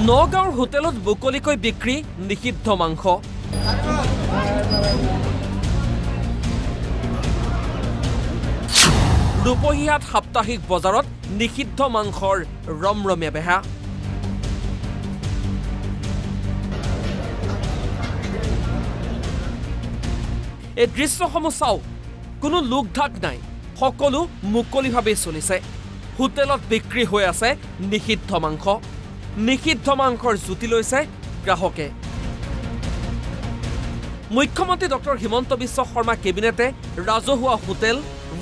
নগাঁৱৰ হোটেলত মুকলিকৈ বিক্ৰী নিষিদ্ধ মাংস। ৰূপহীহাট সাপ্তাহিক বজাৰত নিষিদ্ধ মাংসৰ ৰমৰমীয়া বেহা। এই দৃশ্যসমূহ চাওক, কোনো লোকঢাক নাই, সকলো মুকলিভাৱে চলিছে। হোটেলত বিক্ৰী হৈ আছে নিষিদ্ধ মাংস। নিষিদ্ধ মাংসৰ জুতি লৈছে গ্ৰাহকে। মুখ্যমন্ত্ৰী ডক্টৰ হিমন্ত বিশ্ব শৰ্মা কেবিনেটে ৰাজহুৱা হোটেল,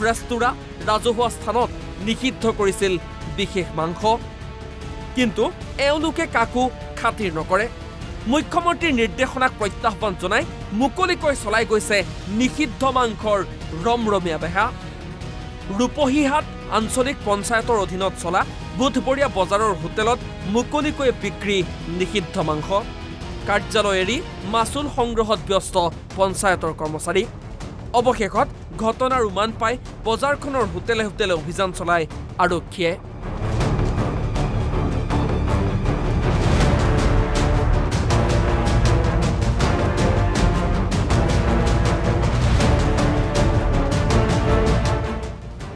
ৰেস্তোৰাঁ, ৰাজহুৱা স্থানত নিষিদ্ধ কৰিছিল বিশেষ মাংস, কিন্তু এওঁলোকে কাকো খাতিৰ নকৰে। মুখ্যমন্ত্ৰীৰ নিৰ্দেশনাক প্ৰত্যাহ্বান জনাই মুকলিকৈ চলাই গৈছে নিষিদ্ধ মাংসৰ ৰমৰমীয়া বেহা। ৰূপহীহাট আঞ্চলিক পঞ্চায়তৰ অধীনত চলা বুধবৰীয়া বজাৰৰ হোটেলত মুকলিকৈ বিক্ৰী নিষিদ্ধ মাংস। কাৰ্যালয় এৰি মাচুল সংগ্ৰহত ব্যস্ত পঞ্চায়তৰ কৰ্মচাৰী। অৱশেষত ঘটনাৰ উমান পাই বজাৰখনৰ হোটেলে হোটেলে অভিযান চলায় আৰক্ষীয়ে।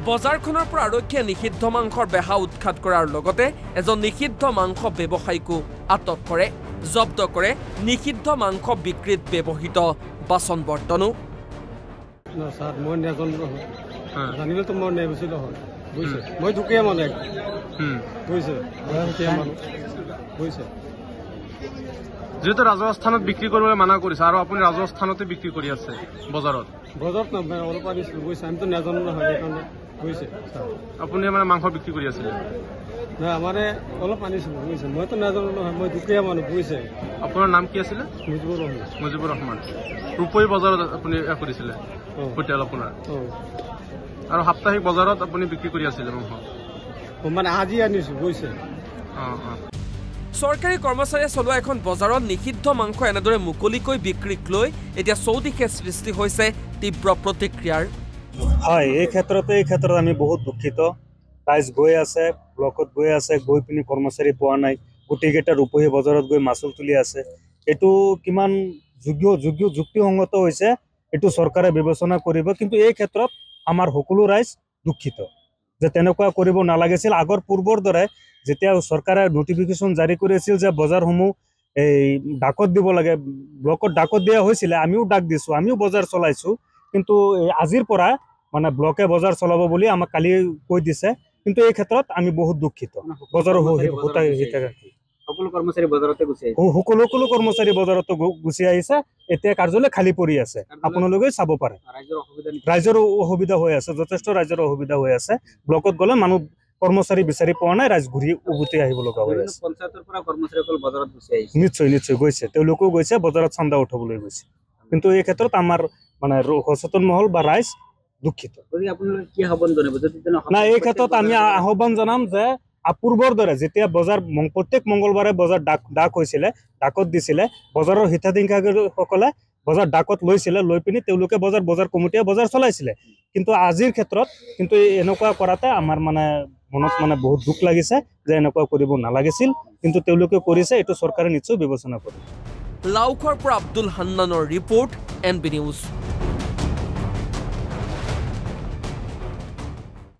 বজাৰখনৰ পৰা আৰক্ষীয়ে নিষিদ্ধ মাংসৰ বেহা উৎখাত কৰাৰ লগতে এজন নিষিদ্ধ মাংস ব্যৱসায়ীকো আটক কৰে। জব্দ কৰে নিষিদ্ধ মাংস বিক্ৰীত ব্যৱহৃত বাচন বৰ্তনো। যেহেতু ৰাজস্থানত বিক্ৰী কৰিবলৈ মানা কৰিছে আৰু আপুনি ৰাজস্থানতে বিক্ৰী কৰি আছে বজাৰত অলপ আমিতো নাজানো নহয়। আপুনি মানে মাংস বিক্ৰী কৰি আছিলে? নাই, আমাৰ অলপ আনিছিলো বুজিছে, মইতো নাজানো নহয়, মই দুখীয়া মানুহ বুজিছে। আপোনাৰ নাম কি আছিলে? মুজিবুৰ ৰহমান। মুজিবুৰ ৰহমান। ৰূপহী বজাৰত আপুনি কৰিছিলে হোটেল আপোনাৰ? আৰু সাপ্তাহিক বজাৰত আপুনি বিক্ৰী কৰি আছিলে মাংস? মানে আজি আনিছো বুজিছে। চৰকাৰী কৰ্মচাৰীয়ে চলোৱা এখন বজাৰত নিষিদ্ধ মাংস এনেদৰে মুকলিকৈ বিক্ৰীক লৈ এতিয়া চৌদিশে সৃষ্টি হৈছে তীব্ৰ প্ৰতিক্ৰিয়াৰ। হয়, এই ক্ষেত্ৰত আমি বহুত দুখিত। ৰাইজ গৈ আছে, ব্লকত গৈ আছে, গৈ পিনি কৰ্মচাৰী পোৱা নাই, গোটেইকেইটা ৰূপহী বজাৰত গৈ মাচুল তুলি আছে। এইটো কিমান যুক্তিসংগত হৈছে এইটো চৰকাৰে বিবেচনা কৰিব, কিন্তু এই ক্ষেত্ৰত আমাৰ সকলো ৰাইজ দুখিত যে তেনেকুৱা কৰিব নালাগিছিল। আগৰ পূৰ্বৰ দৰে যেতিয়া চৰকাৰে নটিফিকেশ্যন জাৰি কৰিছিল যে বজাৰসমূহ এই ডাকত দিব লাগে, ব্লকত ডাকত দিয়া হৈছিলে, আমিও ডাক দিছোঁ, আমিও বজাৰ চলাইছোঁ, কিন্তু আজিৰ পৰা মানে ব্লকে বজাৰ চলাব বুলি আমাক কালি কৈ দিছে। কিন্তু এই ক্ষেত্ৰত আমি বহুত দুখিত। বজাৰৰ সকলো কৰ্মচাৰী বজাৰতে গুচি আহিছে, এতিয়া কাৰ্যালয় খালী পৰি আছে, আপোনালোকে চাব পাৰে। ৰাইজৰ অসুবিধা হৈ আছে, যথেষ্ট ৰাইজৰ অসুবিধা হৈ আছে। ব্লকত গ'লে মানুহ কৰ্মচাৰী বিচাৰি পোৱা নাই, ৰাইজ ঘূৰি উভতি আহিব লগা হৈ আছে। নিশ্চয় নিশ্চয় গৈছে, তেওঁলোকেও গৈছে, বজাৰত চান্দা উঠাবলৈ গৈছে। কিন্তু এই ক্ষেত্ৰত আমাৰ মানে সচেতন মহল বা ৰাইজ দুখিত। নাই, এই ক্ষেত্ৰত আমি আহ্বান জনাম যে পূৰ্বৰ দৰে যেতিয়া বজাৰ প্ৰত্যেক মংগলবাৰে বজাৰ ডাক হৈছিলে, ডাকত দিছিলে, বজাৰৰ হিতাধিকাৰীসকলে বজাৰ ডাকত লৈছিলে, লৈ পিনি তেওঁলোকে বজাৰ কমিটিয়ে বজাৰ চলাইছিলে। কিন্তু আজিৰ ক্ষেত্ৰত কিন্তু এনেকুৱা কৰাতে আমাৰ মানে মনত মানে বহুত দুখ লাগিছে যে এনেকুৱা কৰিব নালাগিছিল, কিন্তু তেওঁলোকে কৰিছে, এইটো চৰকাৰে নিশ্চয় বিবেচনা কৰিব। লাওখৰ পৰা আব্দুল হান্নানৰ ৰিপৰ্ট, NB নিউজ।